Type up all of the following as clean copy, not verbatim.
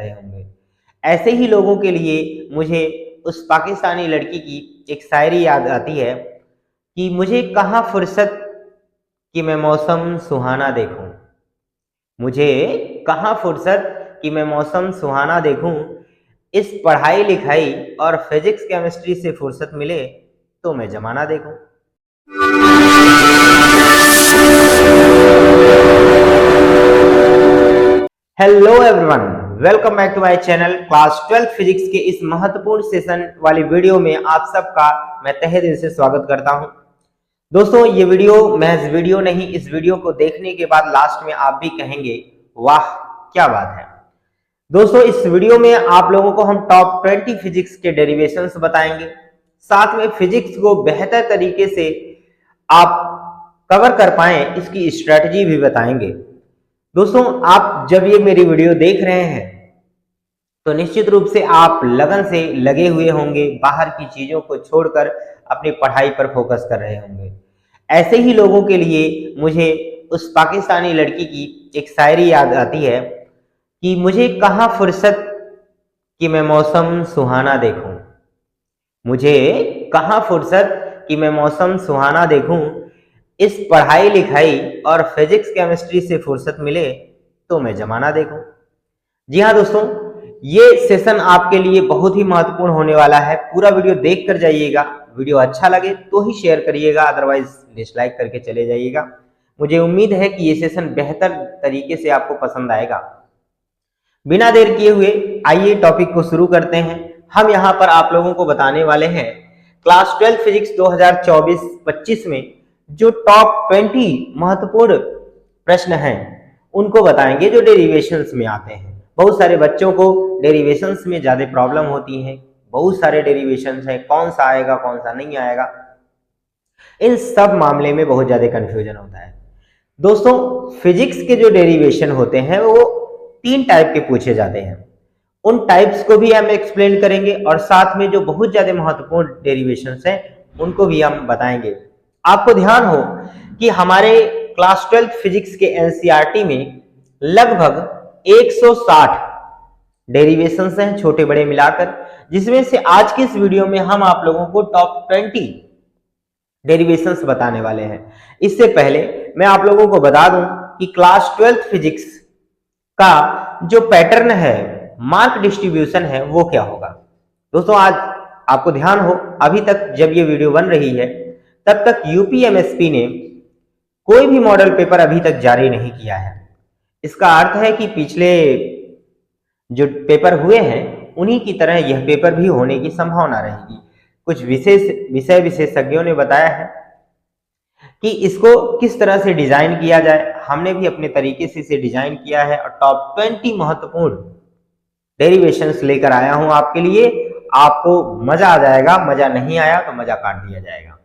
रहे होंगे। ऐसे ही लोगों के लिए मुझे उस पाकिस्तानी लड़की की एक शायरी याद आती है कि मुझे कहाँ फुर्सत कि मैं मौसम सुहाना देखूं, मुझे कहाँ फुर्सत कि मैं मौसम सुहाना देखूं। इस पढ़ाई लिखाई और फिजिक्स केमिस्ट्री से फुर्सत मिले तो मैं जमाना देखूं। Hello everyone, welcome back to my channel. Class 12 physics के इस महत्वपूर्ण सेशन वाली वीडियो में आप सबका मैं तहे दिल से स्वागत करता हूं। दोस्तों, ये वीडियो महज वीडियो नहीं, इस वीडियो को देखने के बाद लास्ट में आप भी कहेंगे वाह क्या बात है। दोस्तों, इस वीडियो में आप लोगों को हम टॉप 20 फिजिक्स के डेरिवेशंस बताएंगे, साथ में फिजिक्स को बेहतर तरीके से आप कवर कर पाएं इसकी स्ट्रेटजी भी बताएंगे। दोस्तों, आप जब ये मेरी वीडियो देख रहे हैं तो निश्चित रूप से आप लगन से लगे हुए होंगे, बाहर की चीजों को छोड़कर अपनी पढ़ाई पर फोकस कर रहे होंगे। ऐसे ही लोगों के लिए मुझे उस पाकिस्तानी लड़की की एक शायरी याद आती है कि मुझे कहाँ फुर्सत कि मैं मौसम सुहाना देखूं, मुझे कहाँ फुर्सत कि मैं मौसम सुहाना देखूं। इस पढ़ाई लिखाई और फिजिक्स केमिस्ट्री से फुर्सत मिले तो मैं जमाना देखूं। जी हाँ दोस्तों, ये सेशन आपके लिए बहुत ही महत्वपूर्ण होने वाला है। पूरा वीडियो देख कर जाइएगा। वीडियो अच्छा लगे तो ही शेयर करिएगा, अदरवाइज डिसलाइक करके चले जाइएगा। मुझे उम्मीद है कि ये सेशन बेहतर तरीके से आपको पसंद आएगा। बिना देर किए हुए आइए टॉपिक को शुरू करते हैं। हम यहाँ पर आप लोगों को बताने वाले हैं क्लास 12 फिजिक्स 2024-25 में जो टॉप 20 महत्वपूर्ण प्रश्न हैं उनको बताएंगे जो डेरिवेशंस में आते हैं। बहुत सारे बच्चों को डेरिवेशंस में ज्यादा प्रॉब्लम होती है, बहुत सारे डेरिवेशंस हैं, कौन सा आएगा कौन सा नहीं आएगा, इन सब मामले में बहुत ज्यादा कंफ्यूजन होता है। दोस्तों, फिजिक्स के जो डेरिवेशन होते हैं वो 3 टाइप के पूछे जाते हैं। उन टाइप्स को भी हम एक्सप्लेन करेंगे और साथ में जो बहुत ज्यादा महत्वपूर्ण डेरिवेशंस हैं उनको भी हम बताएंगे। आपको ध्यान हो कि हमारे क्लास 12 फिजिक्स के एनसीईआरटी में लगभग 160 डेरिवेशंस हैं छोटे बड़े मिलाकर, जिसमें से आज की इस वीडियो में हम आप लोगों को टॉप 20 डेरिवेशंस बताने वाले हैं। इससे पहले मैं आप लोगों को बता दूं कि क्लास 12 फिजिक्स का जो पैटर्न है, मार्क डिस्ट्रीब्यूशन है, वो क्या होगा। दोस्तों, आज आपको ध्यान हो, अभी तक जब ये वीडियो बन रही है तब तक यूपीएमएसपी ने कोई भी मॉडल पेपर अभी तक जारी नहीं किया है। इसका अर्थ है कि पिछले जो पेपर हुए हैं उन्हीं की तरह यह पेपर भी होने की संभावना रहेगी। कुछ विषय विशेषज्ञों ने बताया है कि इसको किस तरह से डिजाइन किया जाए। हमने भी अपने तरीके से इसे डिजाइन किया है और टॉप 20 महत्वपूर्ण डेरिवेशंस लेकर आया हूं आपके लिए। आपको मजा आ जाएगा, मजा नहीं आया तो मजा काट दिया जाएगा,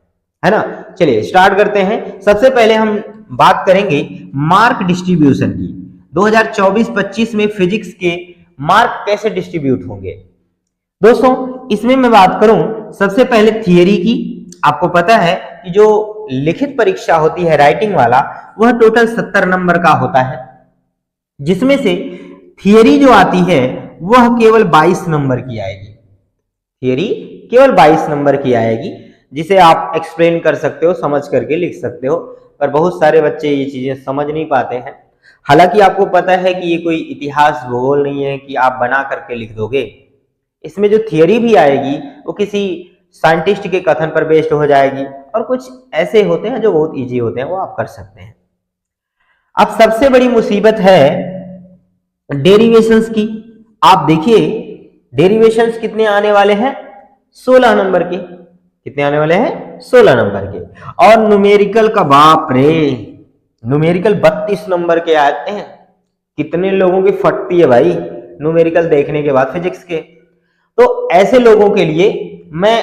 है ना। चलिए स्टार्ट करते हैं। सबसे पहले हम बात करेंगे मार्क डिस्ट्रीब्यूशन की। 2024-25 में फिजिक्स के मार्क कैसे डिस्ट्रीब्यूट होंगे। दोस्तों, इसमें मैं बात करूं सबसे पहले थियरी की। आपको पता है कि जो लिखित परीक्षा होती है राइटिंग वाला, वह टोटल 70 नंबर का होता है, जिसमें से थियरी जो आती है वह केवल 22 नंबर की आएगी। थियरी केवल 22 नंबर की आएगी, जिसे आप एक्सप्लेन कर सकते हो, समझ करके लिख सकते हो। पर बहुत सारे बच्चे ये चीजें समझ नहीं पाते हैं। हालांकि आपको पता है कि ये कोई इतिहास भूगोल नहीं है कि आप बना करके लिख दोगे। इसमें जो थियरी भी आएगी वो किसी साइंटिस्ट के कथन पर बेस्ड हो जाएगी, और कुछ ऐसे होते हैं जो बहुत इजी होते हैं, वो आप कर सकते हैं। अब सबसे बड़ी मुसीबत है डेरिवेशंस की। आप देखिए डेरिवेशंस कितने आने वाले हैं, 16 नंबर के। कितने आने वाले हैं, 16 नंबर के। और न्यूमेरिकल का बाप रे, न्यूमेरिकल 32 नंबर के आते हैं। कितने लोगों की फटती है भाई न्यूमेरिकल देखने के बाद फिजिक्स के। तो ऐसे लोगों के लिए मैं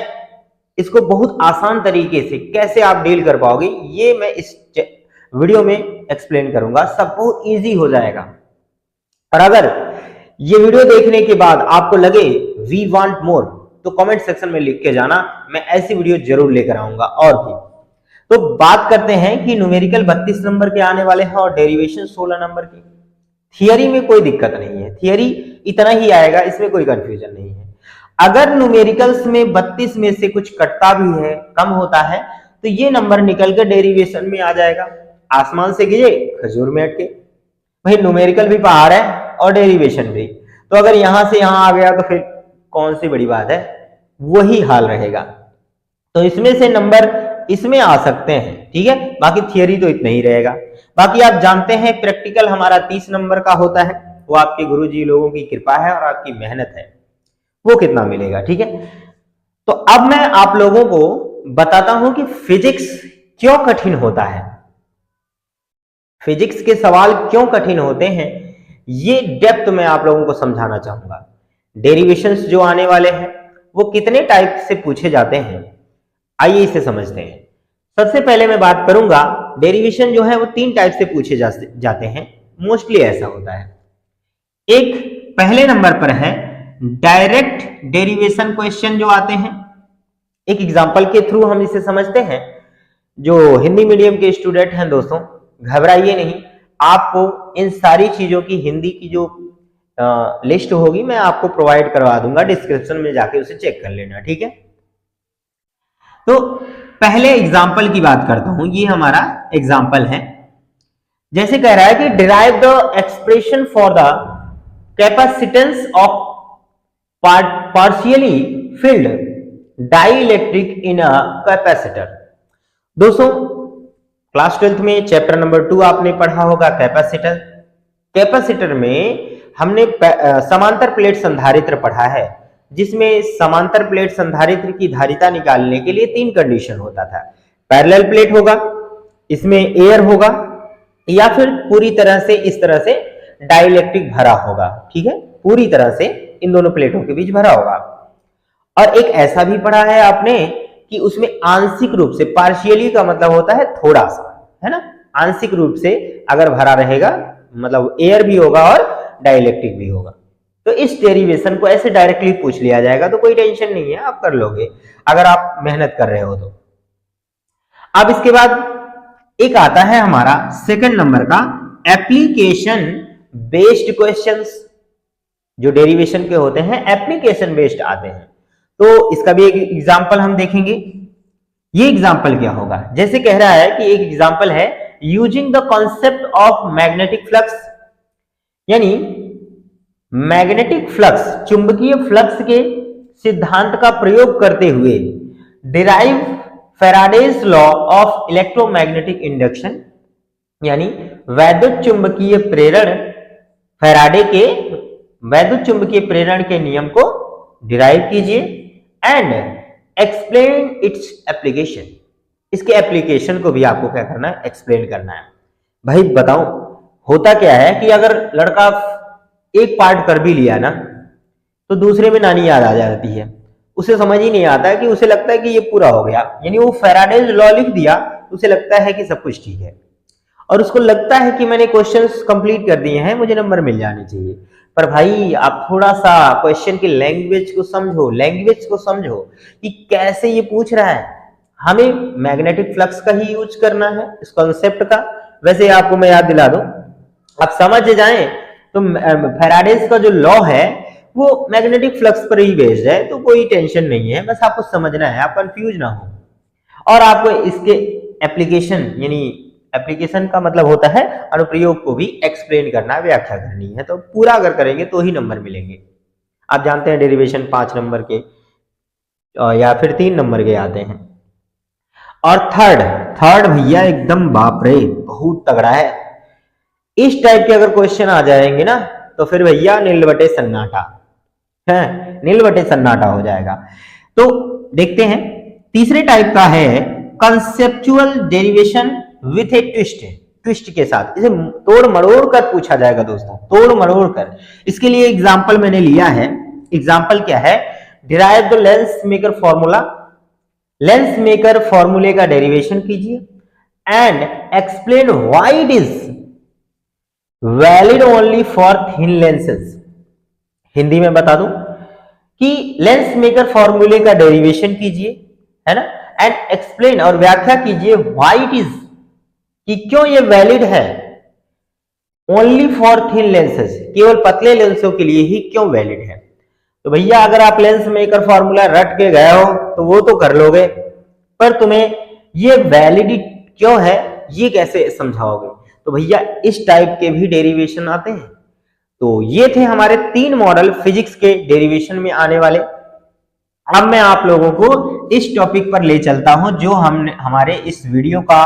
इसको बहुत आसान तरीके से कैसे आप डील कर पाओगे ये मैं इस वीडियो में एक्सप्लेन करूंगा। सब बहुत इजी हो जाएगा। और अगर ये वीडियो देखने के बाद आपको लगे वी वांट मोर, तो कमेंट सेक्शन में लिख के जाना, मैं ऐसी वीडियो जरूर लेकर आऊंगा। और भी तो बात करते हैं कि न्यूमेरिकल 32 नंबर के आने वाले हैं और डेरिवेशन 16 नंबर की। थियरी में कोई दिक्कत नहीं है, थियरी इतना ही आएगा, इसमें कोई कंफ्यूजन नहीं है। अगर न्यूमेरिकल्स में 32 में से कुछ कटता भी है, कम होता है, तो ये नंबर निकल के डेरिवेशन में आ जाएगा। आसमान से गिरे खजूर में अटके, भाई न्यूमेरिकल भी पहाड़ है और डेरिवेशन भी, तो अगर यहां से यहां आ गया तो फिर कौन सी बड़ी बात है, वही हाल रहेगा। तो इसमें से नंबर इसमें आ सकते हैं, ठीक है, बाकी थियरी तो इतना ही रहेगा। बाकी आप जानते हैं प्रैक्टिकल हमारा 30 नंबर का होता है, वो आपके गुरुजी लोगों की कृपा है और आपकी मेहनत है, वो कितना मिलेगा, ठीक है। तो अब मैं आप लोगों को बताता हूं कि फिजिक्स क्यों कठिन होता है, फिजिक्स के सवाल क्यों कठिन होते हैं, ये डेप्थ में आप लोगों को समझाना चाहूंगा। डेरिवेशंस जो आने वाले हैं वो कितने टाइप से पूछे जाते हैं, आइए इसे समझते हैं। सबसे पहले मैं बात करूंगा, डेरिवेशन जो है वो 3 टाइप से पूछे जाते हैं, मोस्टली ऐसा होता है। एक पहले नंबर पर है डायरेक्ट डेरिवेशन क्वेश्चन जो आते हैं। एक एग्जांपल के थ्रू हम इसे समझते हैं। जो हिंदी मीडियम के स्टूडेंट हैं दोस्तों, घबराइए नहीं, आपको इन सारी चीजों की हिंदी की जो लिस्ट होगी मैं आपको प्रोवाइड करवा दूंगा, डिस्क्रिप्शन में जाके उसे चेक कर लेना, ठीक है। तो पहले एग्जाम्पल की बात करता हूं, ये हमारा एग्जाम्पल है। जैसे कह रहा है कि derive the expression for the capacitance of partially field dielectric in a capacitor. दोस्तों क्लास 12th में चैप्टर नंबर 2 आपने पढ़ा होगा कैपेसिटर। कैपेसिटर में हमने समांतर प्लेट संधारित्र पढ़ा है, जिसमें समांतर प्लेट संधारित्र की धारिता निकालने के लिए 3 कंडीशन होता था। पैरेलल प्लेट होगा, इसमें एयर होगा, या फिर पूरी तरह से इस तरह से डाइलेक्ट्रिक भरा होगा, ठीक है, पूरी तरह से इन दोनों प्लेटों के बीच भरा होगा। और एक ऐसा भी पढ़ा है आपने कि उसमें आंशिक रूप से, पार्शियली का मतलब होता है थोड़ा सा, है ना, आंशिक रूप से अगर भरा रहेगा मतलब एयर भी होगा और डाइलेक्ट्रिक भी होगा। तो इस डेरिवेशन को ऐसे डायरेक्टली पूछ लिया जाएगा, तो कोई टेंशन नहीं है, आप कर लोगे अगर आप मेहनत कर रहे हो तो। अब इसके बाद एक आता है हमारा सेकंड नंबर का एप्लीकेशन बेस्ड क्वेश्चंस। जो डेरिवेशन के होते हैं एप्लीकेशन बेस्ड आते हैं, तो इसका भी एक एग्जांपल हम देखेंगे। ये एग्जांपल क्या होगा, जैसे कह रहा है कि एक एग्जांपल है using the concept of magnetic flux, यानी मैग्नेटिक फ्लक्स, चुंबकीय फ्लक्स के सिद्धांत का प्रयोग करते हुए derive Faraday's law of electromagnetic induction, यानी वैद्युत चुंबकीय प्रेरण, फैराडे के वैद्युत चुंबकीय प्रेरण के नियम को डिराइव कीजिए एंड एक्सप्लेन इट्स एप्लीकेशन। इसके एप्लीकेशन को भी आपको क्या करना है, एक्सप्लेन करना है। भाई बताओ होता क्या है कि अगर लड़का एक पार्ट कर भी लिया ना, तो दूसरे में नानी याद आ जाती है, उसे समझ ही नहीं आता है कि उसे लगता है कि ये पूरा हो गया, यानी वो फैराडेज लॉ लिख दिया, उसे लगता है कि सब कुछ ठीक है और उसको लगता है कि मैंने क्वेश्चंस कंप्लीट कर दिए हैं, मुझे नंबर मिल जाने चाहिए। पर भाई आप थोड़ा सा क्वेश्चन की लैंग्वेज को समझो कि कैसे ये पूछ रहा है। हमें मैग्नेटिक फ्लक्स का ही यूज करना है, इस कॉन्सेप्ट का। वैसे आपको मैं याद दिला दूं, आप समझ जाएं तो फैराडेज का जो लॉ है वो मैग्नेटिक फ्लक्स पर ही बेस्ड है, तो कोई टेंशन नहीं है, बस आपको समझना है, आप कंफ्यूज ना हो। और आपको इसके एप्लीकेशन, यानी एप्लीकेशन का मतलब होता है अनुप्रयोग को भी एक्सप्लेन करना, व्याख्या करनी है, तो पूरा अगर करेंगे तो ही नंबर मिलेंगे। आप जानते हैं डेरिवेशन 5 नंबर के या फिर 3 नंबर के आते हैं। और थर्ड भैया एकदम बाप रे बहुत तगड़ा है। इस टाइप के अगर क्वेश्चन आ जाएंगे ना तो फिर भैया नील बटे सन्नाटा है, नील बटे सन्नाटा हो जाएगा। तो देखते हैं, तीसरे टाइप का है conceptual derivation with A twist के साथ। इसे तोड़ मरोड़ कर पूछा जाएगा दोस्तों, तोड़ मरोड़ कर। इसके लिए एग्जांपल मैंने लिया है। एग्जांपल क्या है, derive the lens maker formula, lens maker फॉर्मूले का डेरिवेशन कीजिए and explain why it is valid only for thin lenses. Hindi में बता दूं कि लेंस मेकर फॉर्मूले का डेरिवेशन कीजिए, है ना, एंड एक्सप्लेन और व्याख्या कीजिए व्हाई इट इज, कि क्यों ये वैलिड है ओनली फॉर थिन लेंसेज, केवल पतले लेंसों के लिए ही क्यों वैलिड है? तो भैया अगर आप लेंस मेकर फॉर्मूला रट के गए हो तो वो तो कर लोगे, पर तुम्हें ये वैलिड क्यों है ये कैसे समझाओगे? तो भैया इस टाइप के भी डेरिवेशन आते हैं। तो ये थे हमारे 3 मॉडल फिजिक्स के डेरिवेशन में आने वाले। अब मैं आप लोगों को इस टॉपिक पर ले चलता हूं जो हमारे इस वीडियो का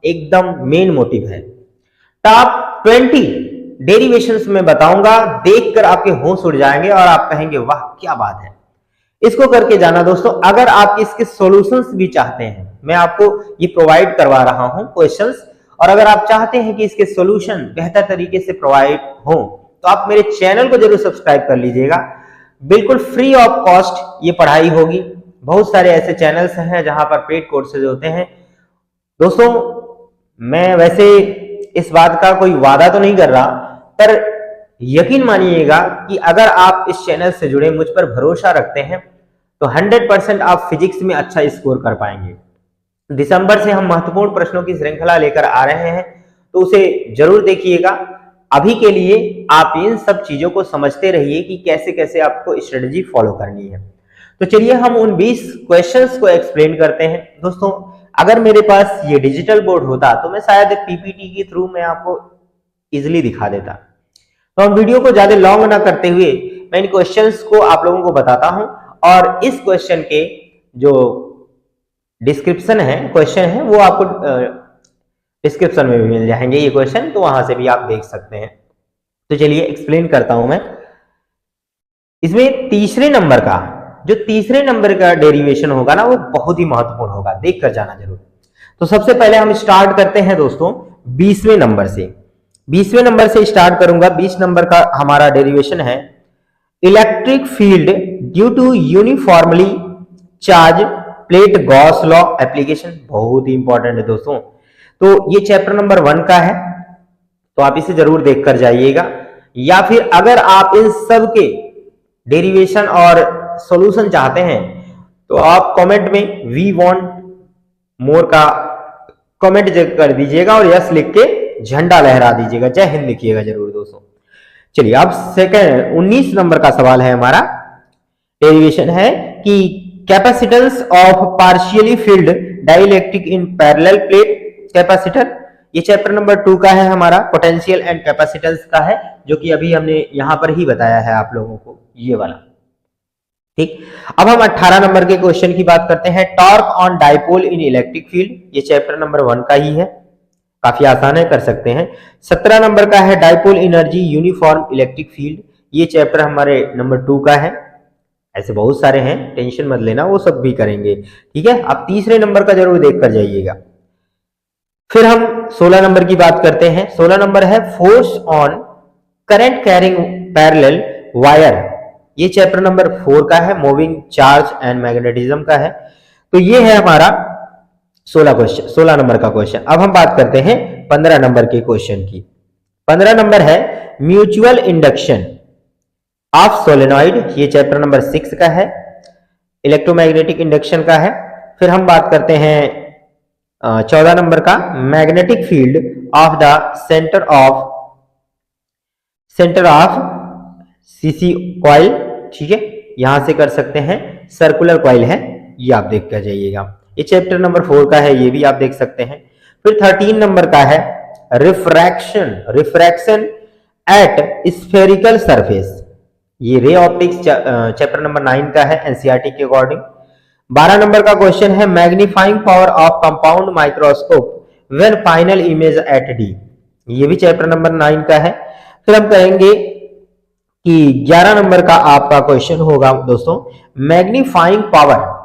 एकदम मेन मोटिव है। टॉप 20 डेरिवेशंस में बताऊंगा, देखकर आपके होश उड़ जाएंगे और आप कहेंगे वाह क्या बात है। इसको करके जाना दोस्तों। अगर आप इसके सॉल्यूशंस भी चाहते हैं, मैं आपको ये प्रोवाइड करवा रहा हूं क्वेश्चंस, और अगर आप चाहते हैं कि इसके सॉल्यूशन बेहतर तरीके से प्रोवाइड हो तो आप मेरे चैनल को जरूर सब्सक्राइब कर लीजिएगा। बिल्कुल फ्री ऑफ कॉस्ट ये पढ़ाई होगी। बहुत सारे ऐसे चैनल्स हैं जहां पर पेड कोर्सेज होते हैं। दोस्तों मैं वैसे इस बात का कोई वादा तो नहीं कर रहा, पर यकीन मानिएगा कि अगर आप इस चैनल से जुड़े, मुझ पर भरोसा रखते हैं तो 100% आप फिजिक्स में अच्छा स्कोर कर पाएंगे। दिसंबर से हम महत्वपूर्ण प्रश्नों की श्रृंखला लेकर आ रहे हैं, तो उसे जरूर देखिएगा। अभी के लिए आप इन सब चीजों को समझते रहिए कि कैसे कैसे आपको स्ट्रेटजी फॉलो करनी है। तो चलिए हम उन 20 क्वेश्चंस को एक्सप्लेन करते हैं। दोस्तों अगर मेरे पास ये डिजिटल बोर्ड होता तो मैं शायद पीपीटी के थ्रू मैं आपको इजिली दिखा देता। तो हम वीडियो को ज्यादा लॉन्ग ना करते हुए मैं इन क्वेश्चंस को आप लोगों को बताता हूं, और इस क्वेश्चन के जो डिस्क्रिप्शन है, क्वेश्चन है, वो आपको डिस्क्रिप्शन में भी मिल जाएंगे ये क्वेश्चन, तो वहां से भी आप देख सकते हैं। तो चलिए एक्सप्लेन करता हूं मैं। इसमें तीसरे नंबर का डेरिवेशन होगा ना, वो बहुत ही महत्वपूर्ण होगा, देख कर जाना जरूर। तो सबसे पहले हम स्टार्ट करते हैं दोस्तों 20वें नंबर से। 20वें नंबर से स्टार्ट करूंगा। 20 नंबर का हमारा डेरिवेशन है electric field due to uniformly charge plate Gauss law application. बहुत ही इंपॉर्टेंट है दोस्तों। तो ये चैप्टर नंबर 1 का है, तो आप इसे जरूर देखकर जाइएगा। या फिर अगर आप इन सब के डेरिवेशन और सॉल्यूशन चाहते हैं तो आप कमेंट में वी वांट मोर का कमेंट कर दीजिएगा और यस लिख के झंडा लहरा दीजिएगा, जय हिंद लिखिएगा जरूर दोस्तों। चलिए अब सेकंड 19 नंबर का सवाल है हमारा। डेरिवेशन है कि capacitance of partially field dielectric in parallel plate capacitor. ये चैप्टर नंबर 2 का है हमारा, पोटेंशियल एंड कैपेसिटेंस का है, जो कि अभी हमने यहां पर ही बताया है आप लोगों को, ये वाला। ठीक, अब हम 18 नंबर के क्वेश्चन की बात करते हैं। Torque on dipole in electric field. ये चैप्टर नंबर 1 का ही है, काफी आसान है, कर सकते हैं। 17 नंबर का है dipole energy uniform electric field. ये चैप्टर हमारे नंबर 2 का है। ऐसे बहुत सारे हैं, टेंशन मत लेना, वो सब भी करेंगे। ठीक है, आप तीसरे नंबर का जरूर देख कर जाइएगा। फिर हम 16 नंबर की बात करते हैं। 16 नंबर है force on current carrying parallel wire. ये चैप्टर नंबर 4 का है, मूविंग चार्ज एंड मैग्नेटिज्म का है। तो ये है हमारा 16 नंबर का क्वेश्चन। अब हम बात करते हैं 15 नंबर के क्वेश्चन की। 15 नंबर है म्यूचुअल इंडक्शन ऑफ सोलेनॉइड। ये चैप्टर नंबर 6 का है, इलेक्ट्रोमैग्नेटिक इंडक्शन का है। फिर हम बात करते हैं 14 नंबर का magnetic field of the centre of CC coil. ठीक है, यहां से कर सकते हैं, सर्कुलर कॉइल है, ये आप देख कर जाइएगा। ये चैप्टर नंबर 4 का है, ये भी आप देख सकते हैं। फिर 13 नंबर का है रिफ्रैक्शन एट स्फेरिकल सरफेस। ये रे ऑप्टिक्स चैप्टर नंबर 9 का है, एनसीईआरटी के अकॉर्डिंग। 12 नंबर का क्वेश्चन है magnifying power of compound microscope when final image at D. ये भी चैप्टर नंबर 9 का है। फिर हम कहेंगे कि 11 नंबर का आपका क्वेश्चन होगा दोस्तों magnifying power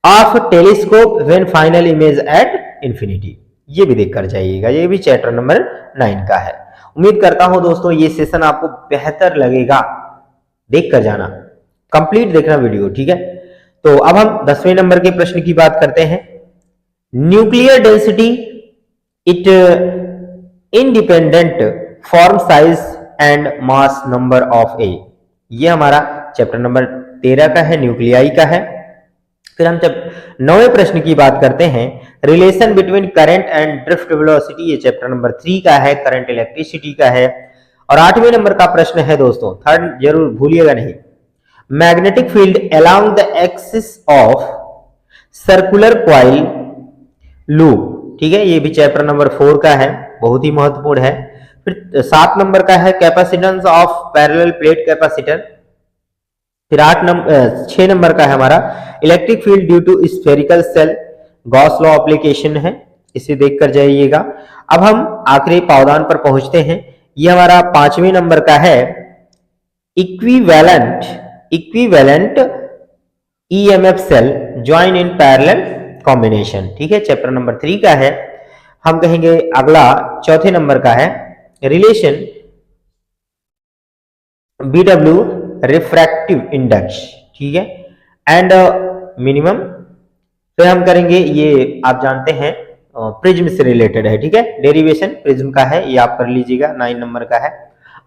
of telescope when final image at infinity. ये भी देख कर जाइएगा, ये भी चैप्टर नंबर 9 का है। उम्मीद करता हूं दोस्तों ये सेशन आपको बेहतर लगेगा, देख कर जाना, कंप्लीट देखना वीडियो। ठीक है, तो अब हम 10वें नंबर के प्रश्न की बात करते हैं। Nuclear density it independent form size and mass number of A. ये हमारा चैप्टर नंबर 13 का है, न्यूक्लियाई का है। फिर हम जब 9वें प्रश्न की बात करते हैं, relation between current and drift velocity, ये चैप्टर नंबर 3 का है, करंट इलेक्ट्रिसिटी का है। और 8वें नंबर का प्रश्न है दोस्तों, थर्ड जरूर भूलिएगा नहीं, magnetic field along the axis of circular coil loop, ठीक है, ये भी चैप्टर नंबर 4 का है, बहुत ही महत्वपूर्ण है। फिर 7 नंबर का है capacitance of parallel plate capacitor. फिर 6 नंबर का है हमारा electric field due to spherical shell, Gauss law application है, इसे देख कर जाइएगा। अब हम आखिरी पावदान पर पहुंचते हैं, ये हमारा 5वें नंबर का है equivalent EMF cell join in parallel combination, ठीक है, चैप्टर नंबर 3 का है। हम कहेंगे अगला 4थे नंबर का है रिलेशन BW रिफ्रैक्टिव इंडेक्स, ठीक है, एंड मिनिमम। फिर हम करेंगे, ये आप जानते हैं प्रिज्म से रिलेटेड है, ठीक है, डेरिवेशन प्रिज्म का है, ये आप कर लीजिएगा, 9 नंबर का है।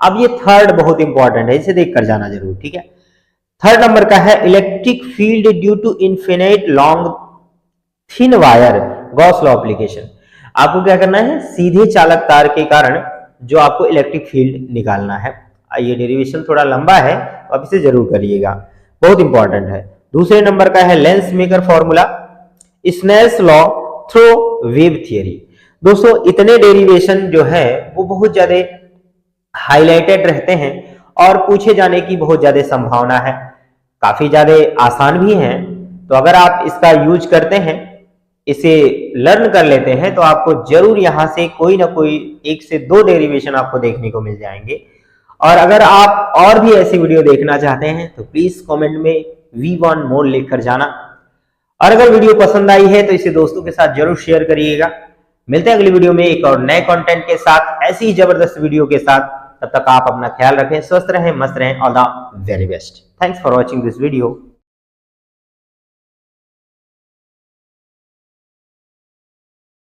अब ये थर्ड बहुत इंपॉर्टेंट है, इसे देख कर जाना जरूर, ठीक है। थर्ड नंबर का है electric field due to infinite long thin wire, Gauss law application. आपको क्या करना है, सीधे चालक तार के कारण जो आपको इलेक्ट्रिक फील्ड निकालना है। ये डेरिवेशन थोड़ा लंबा है, तो आप इसे जरूर करिएगा, बहुत इंपॉर्टेंट है। दूसरे नंबर का है lens maker formula, Snell's law through wave theory. दोस्तों इतने डेरिवेशन जो है वो बहुत ज्यादा हाईलाइटेड रहते हैं और पूछे जाने की बहुत ज्यादा संभावना है, काफी ज्यादा आसान भी हैं। तो अगर आप इसका यूज करते हैं, इसे लर्न कर लेते हैं, तो आपको जरूर यहां से कोई ना कोई 1 से 2 डेरिवेशन आपको देखने को मिल जाएंगे। और अगर आप और भी ऐसी वीडियो देखना चाहते हैं तो प्लीज कमेंट में V1 मोर लिखकर जाना। और अगर वीडियो पसंद आई है तो इसे दोस्तों के साथ जरूर शेयर करिएगा। मिलते हैं अगली वीडियो में एक और नए कंटेंट के साथ, ऐसी ही जबरदस्त वीडियो के साथ। तब तक आप अपना ख्याल रखें, स्वस्थ रहें, मस्त रहें, all the very best. Thanks for watching this video.